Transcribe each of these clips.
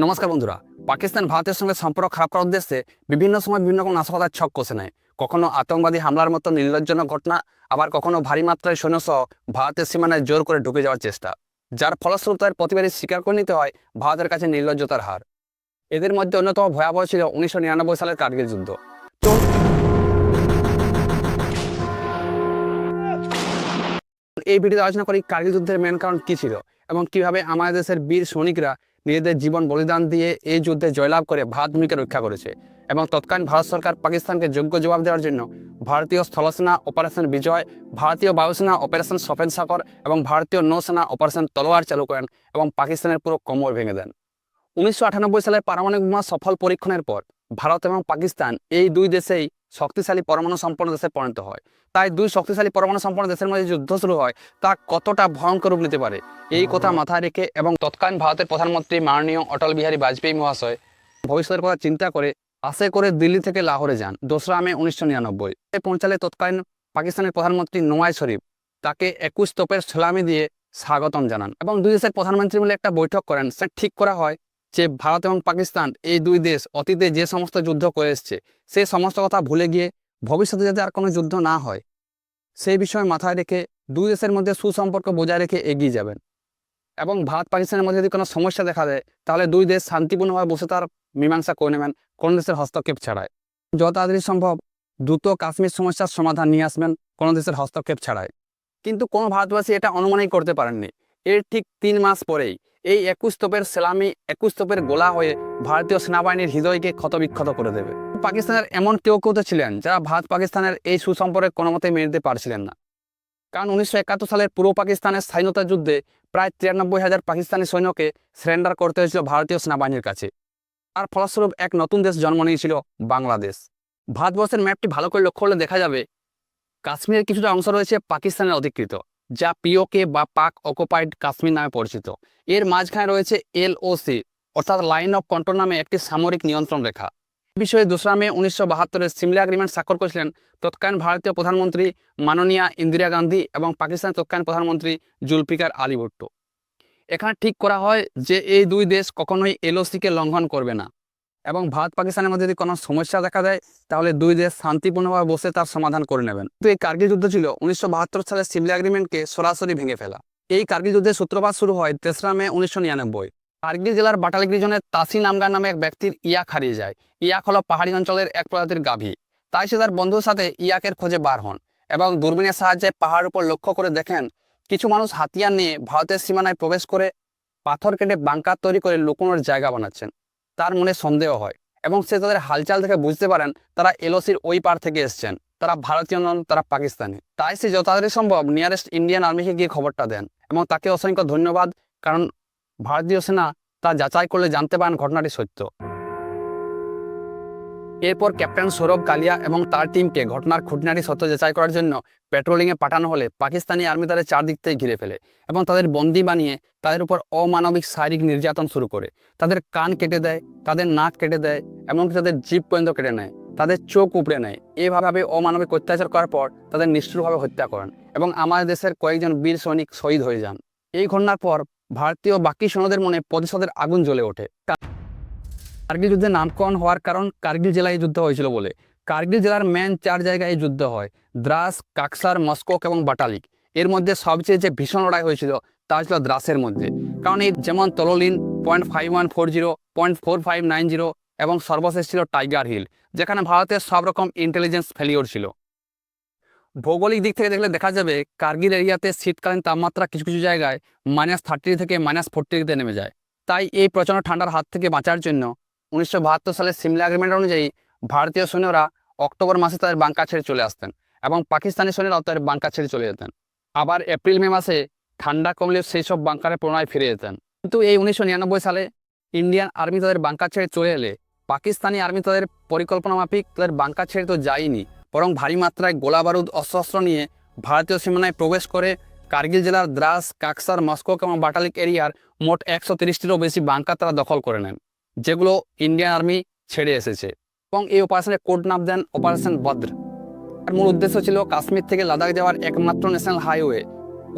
নমস্কার বন্ধুরা। পাকিস্তান ভারতের সঙ্গে সম্পর্ক খারাপ করার উদ্দেশ্যে বিভিন্ন সময় বিভিন্ন রকম নাশকতার ছক কষে নেয়। কখনো আতঙ্কবাদী হামলার মতো নির্লজ্জনক ঘটনা, আবার কখনো ভারী মাত্রায় সৈন্যসহ ভারতের সীমানায় জোর করে ঢুকে যাওয়ার চেষ্টা, যার ফলস্বরূপ তার প্রতিবাদী স্বীকার করে নিতে হয় ভারতের কাছে নির্লজ্জতার হার। এদের মধ্যে অন্যতম ভয়াবহ ছিল 1999 সালের কার্গিল যুদ্ধ। এই ভিডিওতে আলোচনা করি কার্গিল যুদ্ধের মেন কারণ কী ছিল এবং কিভাবে আমাদের দেশের বীর সৈনিকরা নিজেদের জীবন বলিদান দিয়ে এই যুদ্ধে জয়লাভ করে ভারত ভূমিকে রক্ষা করেছে, এবং তৎকালীন ভারত সরকার পাকিস্তানকে যোগ্য জবাব দেওয়ার জন্য ভারতীয় স্থলসেনা অপারেশন বিজয়, ভারতীয় বায়ুসেনা অপারেশন সফেদ সাগর এবং ভারতীয় নৌসেনা অপারেশন তলোয়ার চালু করেন এবং পাকিস্তানের পুরো কোমর ভেঙে দেন। 1998 সালের পারমাণবিক বোমা সফল পরীক্ষণের পর ভারত এবং পাকিস্তান এই দুই দেশেই শক্তিশালী পরমাণু সম্পন্ন দেশে পরিণত হয়। তাই দুই শক্তিশালী পরমাণু সম্পন্ন দেশের মধ্যে যুদ্ধ শুরু হয়, তা কতটা ভয়ঙ্কর রূপ নিতে পারে এই কথা মাথায় রেখে এবং তৎকালীন ভারতের প্রধানমন্ত্রী মাননীয় অটল বিহারী বাজপেয়ী মহাশয় ভবিষ্যতের কথা চিন্তা করে আশে করে দিল্লি থেকে লাহোরে যান 2রা মে 1999। পৌঁছালে তৎকালীন পাকিস্তানের প্রধানমন্ত্রী নওয়াজ শরীফ তাকে 21 তোপের সালামি দিয়ে স্বাগতম জানান এবং দুই দেশের প্রধানমন্ত্রী মিলে একটা বৈঠক করেন। সে ঠিক করা হয় যে ভারত এবং পাকিস্তান এই দুই দেশ অতীতে যে সমস্ত যুদ্ধ করে এসছে সেই সমস্ত কথা ভুলে গিয়ে ভবিষ্যতে যাতে আর কোনো যুদ্ধ না হয় সেই বিষয়ে মাথায় রেখে দুই দেশের মধ্যে সুসম্পর্ক বজায় রেখে এগিয়ে যাবেন। এবং ভারত পাকিস্তানের মধ্যে যদি কোনো সমস্যা দেখা দেয় তাহলে দুই দেশ শান্তিপূর্ণভাবে বসে তার মীমাংসা করে নেবেন কোনো দেশের হস্তক্ষেপ ছাড়াই। যত তাড়াতাড়ি সম্ভব দ্রুত কাশ্মীর সমস্যার সমাধান নিয়ে আসবেন কোনো দেশের হস্তক্ষেপ ছাড়াই। কিন্তু কোনো ভারতবাসী এটা অনুমানই করতে পারেননি এর ঠিক 3 মাস পরেই এই 21 তোপের সেলামি 21 তোপের গোলা হয়ে ভারতীয় সেনাবাহিনীর হৃদয়কে ক্ষতবিক্ষত করে দেবে। পাকিস্তানের এমন কেউ কেউ তো ছিলেন যারা ভারত পাকিস্তানের এই সুসম্পর্কে কোনো মতে মেনে নিতে পারছিলেন না, কারণ 1971 সালের পূর্ব পাকিস্তানের স্বাধীনতা যুদ্ধে প্রায় 93,000 পাকিস্তানি সৈন্যকে সারেন্ডার করতে হয়েছিল ভারতীয় সেনাবাহিনীর কাছে। আর ফলস্বরূপ এক নতুন দেশ জন্ম নিয়েছিল বাংলাদেশ। ভারতবর্ষের ম্যাপটি ভালো করে লক্ষ্য করলে দেখা যাবে কাশ্মীরের কিছুটা অংশ রয়েছে পাকিস্তানের অধিকৃত, যা পিওকে বা পাক অকুপাইড কাশ্মীর নামে পরিচিত। এর মাঝখানে রয়েছে LOC অর্থাৎ লাইন অফ কন্ট্রোল নামে একটি সামরিক নিয়ন্ত্রণ রেখা। বিষয়ে 2রা মে 1972 সিমলা এগ্রিমেন্ট স্বাক্ষর করেছিলেন তৎকালীন ভারতীয় প্রধানমন্ত্রী মাননীয়া ইন্দিরা গান্ধী এবং পাকিস্তানের তৎকালীন প্রধানমন্ত্রী জুলফিকার আলী ভুট্টো। এখানে ঠিক করা হয় যে এই দুই দেশ কখনোই LOCকে লঙ্ঘন করবে না এবং ভারত পাকিস্তানের মধ্যে যদি কোনো সমস্যা দেখা দেয় তাহলে দুই দেশ শান্তিপূর্ণভাবে বসে তার সমাধান করে নেবেন। কিন্তু এই কার্গিল যুদ্ধ ছিল 1972 সালের সিমলা এগ্রিমেন্টকে সরাসরি ভেঙে ফেলা। এই কার্গিল যুদ্ধের সূত্রপাত শুরু হয় 3রা মে 1999। কার্গিল জেলার বাটালিক রিজনের তাসি নামগার নামে এক ব্যক্তির ইয়াক হারিয়ে যায়। ইয়াক হলো পাহাড়ি অঞ্চলের এক প্রজাতির গাভী। তাই সে তার বন্ধুর সাথে ইয়াকের খোঁজে বার হন এবং দূরবীনের সাহায্যে পাহাড়ের উপর লক্ষ্য করে দেখেন কিছু মানুষ হাতিয়ার নিয়ে ভারতের সীমানায় প্রবেশ করে পাথর কেটে বাংকার তৈরি করে লুকোনোর জায়গা বানাচ্ছেন। তার মনে সন্দেহ হয় এবং সে তাদের হালচাল দেখে বুঝতে পারেন তারা LOCর ওই পার থেকে এসছেন, তারা ভারতীয় নন, তারা পাকিস্তানি। তাই সে যত তাড়াতাড়ি সম্ভব নিয়ারেস্ট ইন্ডিয়ান আর্মিকে গিয়ে খবরটা দেন এবং তাকে অসংখ্য ধন্যবাদ, কারণ ভারতীয় সেনা তা যাচাই করলে জানতে পারেন ঘটনাটি সত্য। এরপর ক্যাপ্টেন সৌরভ কালিয়া এবং তার টিমকে ঘটনার খুঁটিনাটি সত্য যাচাই করার জন্য পেট্রোলিংয়ে পাঠানো হলে পাকিস্তানি আর্মি তাদের চারদিক থেকে ঘিরে ফেলে এবং তাদের বন্দি বানিয়ে তাদের উপর অমানবিক শারীরিক নির্যাতন শুরু করে। তাদের কান কেটে দেয়, তাদের নাক কেটে দেয়, এমনকি তাদের জিভ পর্যন্ত কেটে নেয়, তাদের চোখ উপড়ে নেয়। এইভাবে অমানবিক অত্যাচার করার পর তাদের নিষ্ঠুরভাবে হত্যা করেন এবং আমাদের দেশের কয়েকজন বীর সৈনিক শহীদ হয়ে যান। এই ঘটনার পর ভারতীয় বাকি সৈন্যদের মনে প্রতিশোধের আগুন জ্বলে ওঠে। কার্গিল যুদ্ধের নামকরণ হওয়ার কারণ কার্গিল জেলায় এই যুদ্ধ হয়েছিল বলে। কার্গিল জেলার মেন 4 জায়গায় এই যুদ্ধ হয়: দ্রাস, কাকসার, মস্কোক এবং বাটালিক। এর মধ্যে সবচেয়ে যে ভীষণ লড়াই হয়েছিল তা ছিল দ্রাসের মধ্যে, কারণ এই যেমন তলোলিন, .5140, .4590 এবং সর্বশেষ ছিল টাইগার হিল, যেখানে ভারতের সব রকম ইন্টেলিজেন্স ফেলিওর ছিল। ভৌগোলিক দিক থেকে দেখলে দেখা যাবে কার্গিল এরিয়াতে শীতকালীন তাপমাত্রা কিছু কিছু জায়গায় -30 থেকে -40 নেমে যায়। তাই এই প্রচণ্ড ঠান্ডার হাত থেকে বাঁচার জন্য 1972 সালের সিমলা এগ্রিমেন্ট অনুযায়ী ভারতীয় সৈন্যরা অক্টোবর মাসে তাদের বাংকার ছেড়ে চলে আসতেন এবং পাকিস্তানি সৈন্যরাও তাদের বাংকার ছেড়ে চলে যেতেন। আবার এপ্রিল-মে মাসে ঠান্ডা কমলে সেই সব বাংকারে পুনরায় ফিরে যেতেন। কিন্তু এই 1999 সালে ইন্ডিয়ান আর্মি তাদের বাংকার ছেড়ে চলে এলে পাকিস্তানি আর্মি তাদের পরিকল্পনা মাফিক তাদের বাংকার ছেড়ে তো যায়নি, বরং ভারী মাত্রায় গোলা বারুদ অস্ত্র নিয়ে ভারতীয় সীমানায় প্রবেশ করে কার্গিল জেলার দ্রাস, কাকসার, মস্কোক এবং বাটালিক এরিয়ার মোট 130টিরও বেশি বাংকার তারা দখল করে নেন, যেগুলো ইন্ডিয়ান আর্মি ছেড়ে এসেছে। এবং এই অপারেশনের কোড নাম দেন অপারেশন বদ্র। আর মূল উদ্দেশ্য ছিল কাশ্মীর থেকে লাদাখ যাওয়ার একমাত্র ন্যাশনাল হাইওয়ে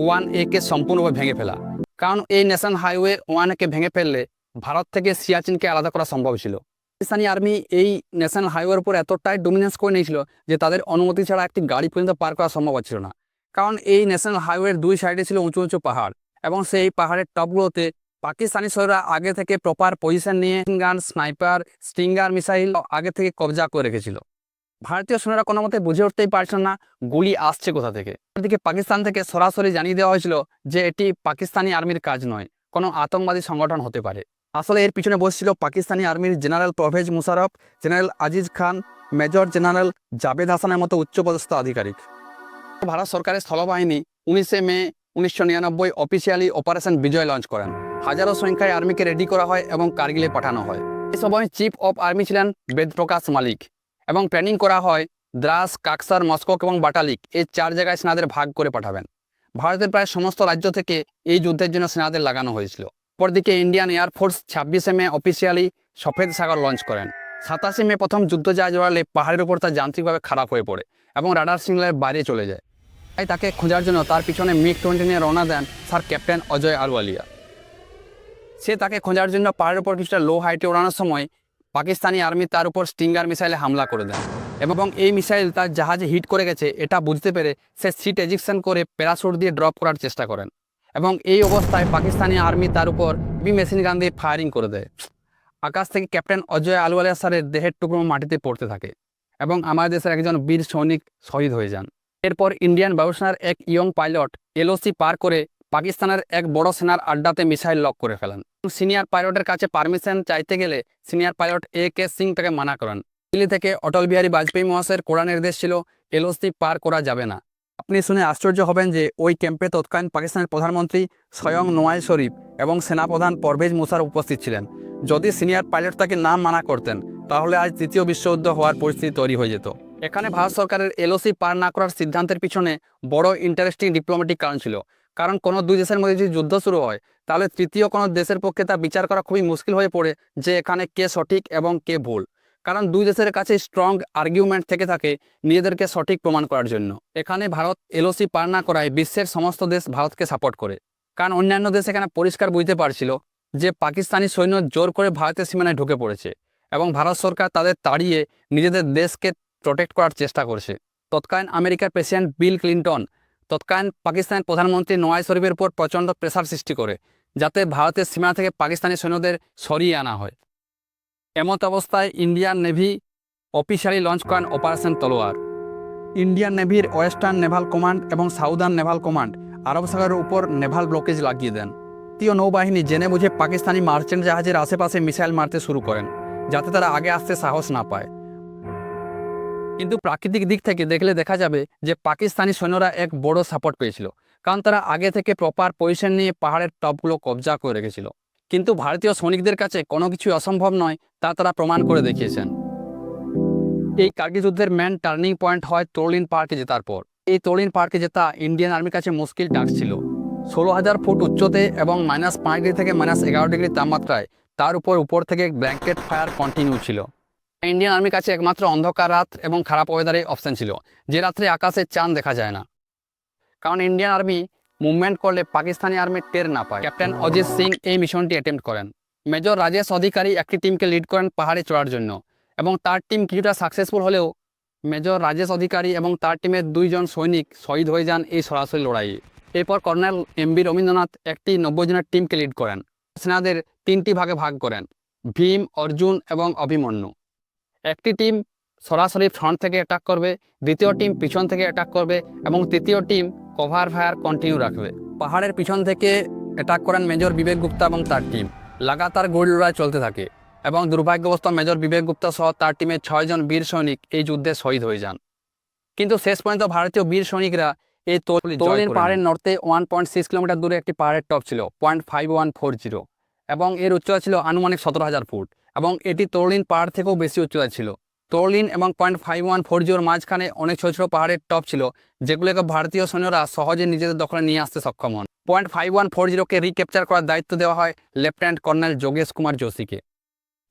1A কে সম্পূর্ণভাবে ভেঙে ফেলা। কারণ এই ন্যাশনাল হাইওয়ে 1A কে ভেঙে ফেললে ভারত থেকে সিয়াচিনকে আলাদা করা সম্ভব ছিল। পাকিস্তানি আর্মি এই ন্যাশনাল হাইওয়ের উপর এতটাই ডমিনেন্স করে নিয়েছিল যে তাদের অনুমতি ছাড়া একটি গাড়ি পর্যন্ত পার করা সম্ভব হচ্ছিল না। কারণ এই ন্যাশনাল হাইওয়ের দুই সাইডে ছিল উঁচু উঁচু পাহাড়, এবং সেই পাহাড়ের টপগুলোতে পাকিস্তানি সৈন্যরা আগে থেকে প্রপার পজিশন নিয়ে গান, স্নাইপার, স্টিঙ্গার মিসাইল আগে থেকে কবজা করে রেখেছিল। ভারতীয় সৈন্যরা কোনো মতে বুঝে উঠতেই পারছিল না গুলি আসছে কোথা থেকে। এদিকে পাকিস্তান থেকে সরাসরি জানিয়ে দেওয়া হয়েছিল যে এটি পাকিস্তানি আর্মির কাজ নয়, কোনো আতঙ্কবাদী সংগঠন হতে পারে। আসলে এর পিছনে বসছিল পাকিস্তানি আর্মির জেনারেল পারভেজ মুশারফ, জেনারেল আজিজ খান, মেজর জেনারেল জাভেদ হাসানের মতো উচ্চপদস্থ আধিকারিক। ভারত সরকারের স্থলবাহিনী 19 মে 1999 অফিসিয়ালি অপারেশন বিজয় লঞ্চ করেন। হাজারো সংখ্যায় আর্মিকে রেডি করা হয় এবং কার্গিলে পাঠানো হয়। এই সময় চিফ অফ আর্মি ছিলেন বেদপ্রকাশ মালিক, এবং প্ল্যানিং করা হয় দ্রাস, কাকসার, মস্কো এবং বাটালিক এই 4 জায়গায় সেনাদের ভাগ করে পাঠাবেন। ভারতের প্রায় সমস্ত রাজ্য থেকে এই যুদ্ধের জন্য সেনাদের লাগানো হয়েছিল। অপরদিকে ইন্ডিয়ান এয়ারফোর্স 26 মে অফিসিয়ালি সফেদ সাগর লঞ্চ করেন। 27 মে প্রথম যুদ্ধজাহাজ ওড়ালে পাহাড়ের উপর তা যান্ত্রিকভাবে খারাপ হয়ে পড়ে এবং রাডার সিগন্যালের বাইরে চলে যায়। তাই তাকে খোঁজার জন্য তার পিছনে MiG-20 নিয়ে রওনা দেন স্যার ক্যাপ্টেন অজয় আলওয়ালিয়া। সে তাকে খোঁজার জন্য পাহাড়ের উপর কিছুটা লো হাইটে ওড়ানোর সময় পাকিস্তানি আর্মি তার উপর স্টিঙ্গার মিসাইলে হামলা করে দেন, এবং এই মিসাইল তার জাহাজে হিট করে গেছে এটা বুঝতে পেরে সে সিট এজেকশন করে প্যারাশুট দিয়ে ড্রপ করার চেষ্টা করেন, এবং এই অবস্থায় পাকিস্তানি আর্মি তার উপর মেশিন গান দিয়ে ফায়ারিং করে দেয়। আকাশ থেকে ক্যাপ্টেন অজয় আলওয়ালিয়া স্যারের দেহের টুকরো মাটিতে পড়তে থাকে, এবং আমাদের দেশের একজন বীর সৈনিক শহীদ হয়ে যান। এরপর ইন্ডিয়ান বায়ুসেনার এক ইয়ং পাইলট LOC পার করে পাকিস্তানের এক বড় সেনার আড্ডাতে মিসাইল লক করে ফেলেন। সিনিয়র পাইলটের কাছে পারমিশন চাইতে গেলে সিনিয়র পাইলট AK সিং তাকে মানা করেন। দিল্লি থেকে অটল বিহারী বাজপেয়ী মহাশয়ের কড়া নির্দেশ ছিল LOC পার করা যাবে না। আপনি শুনে আশ্চর্য হবেন যে ওই ক্যাম্পে তৎকালীন পাকিস্তানের প্রধানমন্ত্রী স্বয়ং নওয়াজ শরীফ এবং সেনাপ্রধান পারভেজ মুশারফ উপস্থিত ছিলেন। যদি সিনিয়র পাইলট তাকে নাম মানা করতেন তাহলে আজ তৃতীয় বিশ্বযুদ্ধ হওয়ার পরিস্থিতি তৈরি হয়ে যেত। এখানে ভারত সরকারের LOC পার না করার সিদ্ধান্তের পিছনে বড় ইন্টারেস্টিং ডিপ্লোম্যাটিক কারণ ছিল। কারণ কোনো দুই দেশের মধ্যে যদি যুদ্ধ শুরু হয় তাহলে তৃতীয় কোনো দেশের পক্ষে তা বিচার করা খুবই মুশকিল হয়ে পড়ে যে এখানে কে সঠিক এবং কে ভুল। কারণ দুই দেশের কাছে স্ট্রং আর্গুমেন্ট থেকে থাকে নিজেদেরকে সঠিক প্রমাণ করার জন্য। এখানে ভারত LOC পার না করায় বিশ্বের সমস্ত দেশ ভারতকে সাপোর্ট করে, কারণ অন্যান্য দেশ এখানে পরিষ্কার বুঝতে পারছিল যে পাকিস্তানি সৈন্য জোর করে ভারতের সীমানায় ঢুকে পড়েছে, এবং ভারত সরকার তাদের তাড়িয়ে নিজেদের দেশকে প্রোটেক্ট করার চেষ্টা করছে। তৎকালীন আমেরিকার প্রেসিডেন্ট বিল ক্লিন্টন তৎকালীন পাকিস্তানের প্রধানমন্ত্রী নওয়াজ শরীফের উপর প্রচণ্ড প্রেসার সৃষ্টি করে যাতে ভারতের সীমানা থেকে পাকিস্তানি সৈন্যদের সরিয়ে আনা হয়। এমত অবস্থায় ইন্ডিয়ান নেভি অফিসিয়ালি লঞ্চ করেন অপারেশন তলোয়ার। ইন্ডিয়ান নেভির ওয়েস্টার্ন নেভাল কমান্ড এবং সাউদার্ন নেভাল কমান্ড আরব সাগরের উপর নেভাল ব্লকেজ লাগিয়ে দেন। তৃতীয় নৌবাহিনী জেনে বুঝে পাকিস্তানি মার্চেন্ট জাহাজের আশেপাশে মিসাইল মারতে শুরু করেন যাতে তারা আগে আসতে সাহস না পায়। কিন্তু প্রাকৃতিক দিক থেকে দেখলে দেখা যাবে যে পাকিস্তানি সৈন্যরা এক বড় সাপোর্ট পেয়েছিল, কারণ তারা আগে থেকে প্রপার পজিশন নিয়ে পাহাড়ের টপগুলো কবজা করে রেখেছিল। কিন্তু ভারতীয় সৈনিকদের কাছে কোনো কিছুই অসম্ভব নয় তা তারা প্রমাণ করে দেখিয়েছেন। এই কার্গিল যুদ্ধের মেন টার্নিং পয়েন্ট হয় তোরলিন পাহাড়কে জেতার পর। এই তোরলিন পাহাড়কে জেতা ইন্ডিয়ান আর্মির কাছে মুশকিল টাস্ক ছিল। 16,000 ফুট উচ্চতে এবং -5 ডিগ্রি থেকে -11 ডিগ্রি তাপমাত্রায় তার উপর থেকে ব্ল্যাঙ্কেট ফায়ার কন্টিনিউ ছিল। ইন্ডিয়ান আর্মির কাছে একমাত্র অন্ধকার রাত এবং খারাপ ওয়েদারে অপশন ছিল, যে রাত্রে আকাশে চাঁদ দেখা যায় না। কারণ ইন্ডিয়ান আর্মি মুভমেন্ট করলে পাকিস্তানি আর্মি টের না পায়। ক্যাপ্টেন অজিত সিং এই মিশনটি অ্যাটেম্প্ট করেন। মেজর রাজেশ অধিকারী একটি টিমকে লিড করেন পাহাড়ে চড়ার জন্য, এবং তার টিম কিছুটা সাকসেসফুল হলেও মেজর রাজেশ অধিকারী এবং তার টিমের 2 জন সৈনিক শহীদ হয়ে যান এই সরাসরি লড়াইয়ে। এরপর কর্নেল MB রবীন্দ্রনাথ একটি 90 জনের টিমকে লিড করেন। সেনাদের 3টি ভাগে ভাগ করেন, ভীম, অর্জুন এবং অভিমন্যু। একটি টিম সরাসরি ফ্রন্ট থেকে অ্যাটাক করবে, দ্বিতীয় টিম পিছন থেকে অ্যাটাক করবে, এবং তৃতীয় টিম কভার ফায়ার কন্টিনিউ রাখবে। পাহাড়ের পিছন থেকে অ্যাটাক করেন মেজর বিবেক গুপ্তা এবং তার টিম। লাগাতার গুলি লড়াই চলতে থাকে, এবং দুর্ভাগ্যবশত মেজর বিবেক গুপ্তা সহ তার টিমের 6 জন বীর সৈনিক এই যুদ্ধে শহীদ হয়ে যান। কিন্তু শেষ পর্যন্ত ভারতীয় বীর সৈনিকরা এই তোরলিন পাহাড়ের নর্থে 1.6 কিলোমিটার দূরে একটি পাহাড়ের টপ ছিল 0.5140, এবং এর উচ্চতা ছিল আনুমানিক 17,000 ফুট, এবং এটি তোরলিন পাহাড় থেকেও বেশি উচ্চতা ছিল। তোরলিন এবং 0.5140 মাঝখানে অনেক ছোট ছোট পাহাড়ের টপ ছিল যেগুলোকে ভারতীয় সৈন্যরা সহজে নিজেদের দখলে নিয়ে আসতে সক্ষম হন। 0.5140কে রিক্যাপচার করার দায়িত্ব দেওয়া হয় লেফটেন্যান্ট কর্নেল যোগেশ কুমার যোশীকে।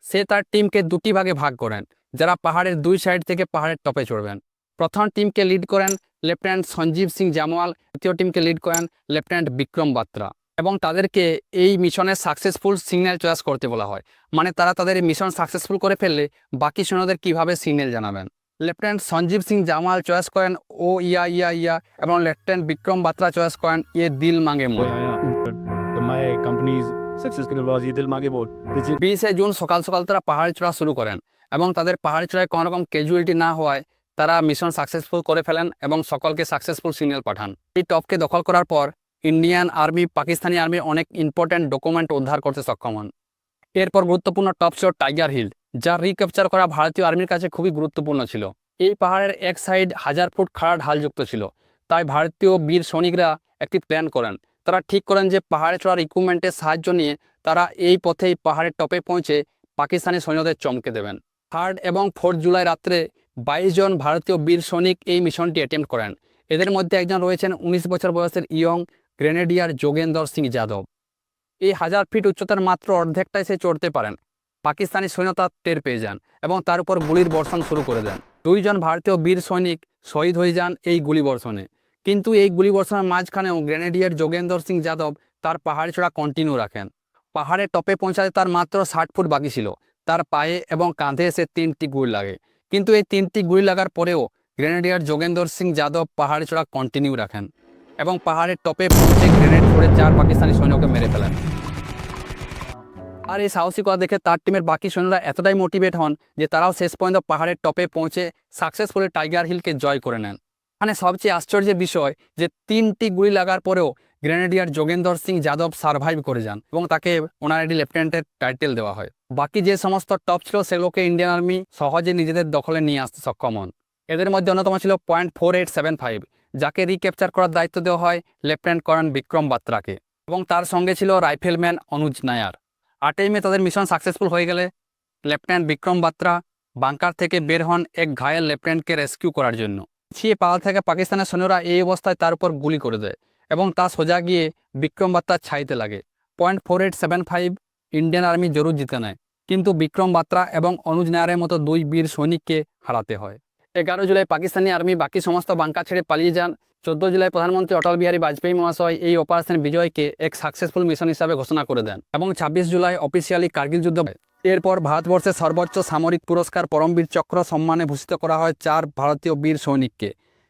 সে তার টিমকে 2টি ভাগে ভাগ করেন, যারা পাহাড়ের 2 সাইড থেকে পাহাড়ের টপে চড়বেন। প্রথম টিমকে লিড করেন লেফটেন্যান্ট সঞ্জীব সিং জামওয়াল, দ্বিতীয় টিমকে লিড করেন লেফটেন্যান্ট বিক্রম বাত্রা। এবং তাদেরকে এই মিশনের সাকসেসফুল সিগন্যাল চয়েস করতে বলা হয়। মানে তারা তাদের এই মিশন সাকসেসফুল করে ফেললে বাকি সৈন্যদের কিভাবে সিগন্যাল জানাবেন। লেফটেন্যান্ট সঞ্জীব সিং জামাল চয়েস করেন ও ইয়া ইয়া ইয়া এবং লেফটেন্যান্ট বিক্রম বাত্রা চয়েস করেন এ দিল মাঙ্গে মোর। My company's successful was ये दिल मांगे मोर। 20 জুন সকাল সকাল তারা পাহাড়ি চড়া শুরু করেন এবং তাদের পাহাড়ি চড়ায় কোনো রকম ক্যাজুয়ালিটি না হওয়ায় তারা মিশন সাকসেসফুল করে ফেলেন এবং সকলকে সাকসেসফুল সিগন্যাল পাঠান। এই টপকে দখল করার পর ইন্ডিয়ান আর্মি পাকিস্তানি আর্মির অনেক ইম্পর্ট্যান্ট ডকুমেন্ট উদ্ধার করতে সক্ষম হন। এরপর গুরুত্বপূর্ণ টপ ছিল টাইগার হিল, যা রিক্যাপচার করা ভারতীয় আর্মির কাছে খুবই গুরুত্বপূর্ণ ছিল। এই পাহাড়ের এক সাইড 1000 ফুট খাড়া ঢালযুক্ত ছিল, তাই ভারতীয় বীর সৈনিকরা একটি প্ল্যান করেন। তারা ঠিক করেন যে পাহাড়ে চড়ার ইকুইপমেন্টের সাহায্য নিয়ে তারা এই পথেই পাহাড়ের টপে পৌঁছে পাকিস্তানি সৈন্যদের চমকে দেবেন। 3 এবং 4 জুলাই রাত্রে 22 জন ভারতীয় বীর সৈনিক এই মিশনটি অ্যাটেম্প্ট করেন। এদের মধ্যে একজন রয়েছেন 19 বছর বয়সের ইয়ং গ্রেনেডিয়ার যোগেন্দর সিং যাদব। এই 1000 ফিট উচ্চতার মাত্র অর্ধেকটাই সে চড়তে পারেন। পাকিস্তানি সৈন্য তা টের পেয়ে যান এবং তার উপর গুলির বর্ষণ শুরু করে দেন। 2 জন ভারতীয় বীর সৈনিক শহীদ হয়ে যান এই গুলি বর্ষণে। কিন্তু এই গুলি বর্ষণের মাঝখানেও গ্রেনেডিয়ার যোগেন্দর সিং যাদব তার পাহাড় চড়া কন্টিনিউ রাখেন। পাহাড়ের টপে পৌঁছাতে তার মাত্র 60 ফুট বাকি ছিল। তার পায়ে এবং কাঁধে এসে 3টি গুলি লাগে, কিন্তু এই 3টি গুলি লাগার পরেও গ্রেনেডিয়ার যোগেন্দর সিং যাদব পাহাড় চড়া কন্টিনিউ রাখেন এবং পাহাড়ের টপে পৌঁছে গ্রেনেড ছুড়ে 4 পাকিস্তানি সৈন্যকে মেরে ফেলেন। আর এই সাহসিকতা দেখে তার টিমের বাকি সৈন্যরা এতটাই মোটিভেট হন যে তারাও শেষ পর্যন্ত পাহাড়ের টপে পৌঁছে সাকসেসফুলি টাইগার হিলকে জয় করে নেন। মানে সবচেয়ে আশ্চর্যের বিষয় যে 3টি গুলি লাগার পরেও গ্রেনেডিয়ার যোগেন্দর সিং যাদব সার্ভাইভ করে যান এবং তাকে ওনার একটি লেফটেন্যান্টের টাইটেল দেওয়া হয়। বাকি যে সমস্ত টপ ছিল সেগুলোকে ইন্ডিয়ান আর্মি সহজে নিজেদের দখলে নিয়ে আসতে সক্ষম হন। এদের মধ্যে অন্যতম ছিল .4875, যাকে রিক্যাপচার করার দায়িত্ব দেওয়া হয় লেফটেন্যান্ট কর্নেল বিক্রম বাত্রাকে এবং তার সঙ্গে ছিল রাইফেলম্যান অনুজ নায়ার। 8 মে তাদের মিশন সাকসেসফুল হয়ে গেলে লেফটেন্যান্ট বিক্রম বাত্রা বাংকার থেকে বের হন এক ঘায়েল লেফটেন্যান্টকে রেস্কিউ করার জন্য। পিছিয়ে পাওয়া থেকে পাকিস্তানের সৈন্যরা এই অবস্থায় তার উপর গুলি করে দেয় এবং তা সোজা গিয়ে বিক্রম বাত্রার ছাইতে লাগে। .4875 ইন্ডিয়ান আর্মি জরুর জিতে নেয়, কিন্তু বিক্রম বাত্রা এবং অনুজ নায়ারের মতো 2 বীর সৈনিককে হারাতে হয়। 11 জুলাই পাকিস্তানি আর্মি বাকি সমস্ত বাংকার ছেড়ে পালিয়ে যান। 14 জুলাই প্রধানমন্ত্রী অটল বিহারী বাজপেয়ী মহাশয় এই অপারেশন বিজয়কে এক সাকসেসফুল মিশন হিসাবে ঘোষণা করে দেন এবং 26 জুলাই অফিসিয়ালি কার্গিল যুদ্ধ। এরপর ভারতবর্ষের সর্বোচ্চ সামরিক পুরস্কার পরমবীর চক্র সম্মানে ভূষিত করা হয় 4 ভারতীয় বীর সৈনিককে: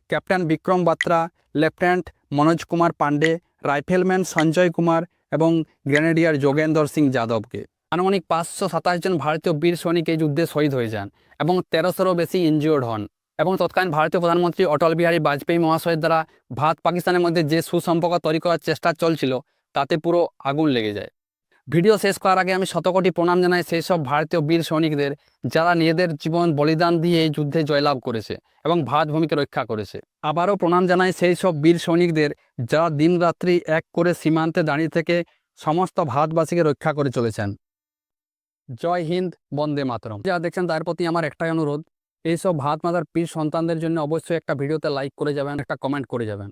ক্যাপ্টেন বিক্রম বাত্রা, লেফটেন্যান্ট মনোজ কুমার পান্ডে, রাইফেলম্যান সঞ্জয় কুমার এবং গ্রেনেডিয়ার যোগেন্দর সিং যাদবকে। আনুমানিক 527 জন ভারতীয় বীর সৈনিক এই যুদ্ধে শহীদ হয়ে যান এবং 1300-রও বেশি ইনজিওর্ড হন। এবং তৎকালীন ভারতীয় প্রধানমন্ত্রী অটল বিহারী বাজপেয়ী মহাশয়ের দ্বারা ভারত পাকিস্তানের মধ্যে যে সুসম্পর্ক তৈরি করার চেষ্টা চলছিল তাতে পুরো আগুন লেগে যায়। ভিডিও শেষ করার আগে আমি শতকোটি প্রণাম জানাই সেই সব ভারতীয় বীর সৈনিকদের যারা নিজেদের জীবন বলিদান দিয়ে এই যুদ্ধে জয়লাভ করেছে এবং ভারত ভূমিকে রক্ষা করেছে। আবারও প্রণাম জানাই সেই সব বীর সৈনিকদের যারা দিনরাত্রি এক করে সীমান্তে দাঁড়িয়ে থেকে সমস্ত ভারতবাসীকে রক্ষা করে চলেছেন। জয় হিন্দ, বন্দে মাতরম। যারা দেখছেন তার প্রতি আমার একটাই অনুরোধ, এইসব ভারত মাতার বীর সন্তানদের জন্য অবশ্যই একটা ভিডিওতে লাইক করে যাবেন, একটা কমেন্ট করে যাবেন।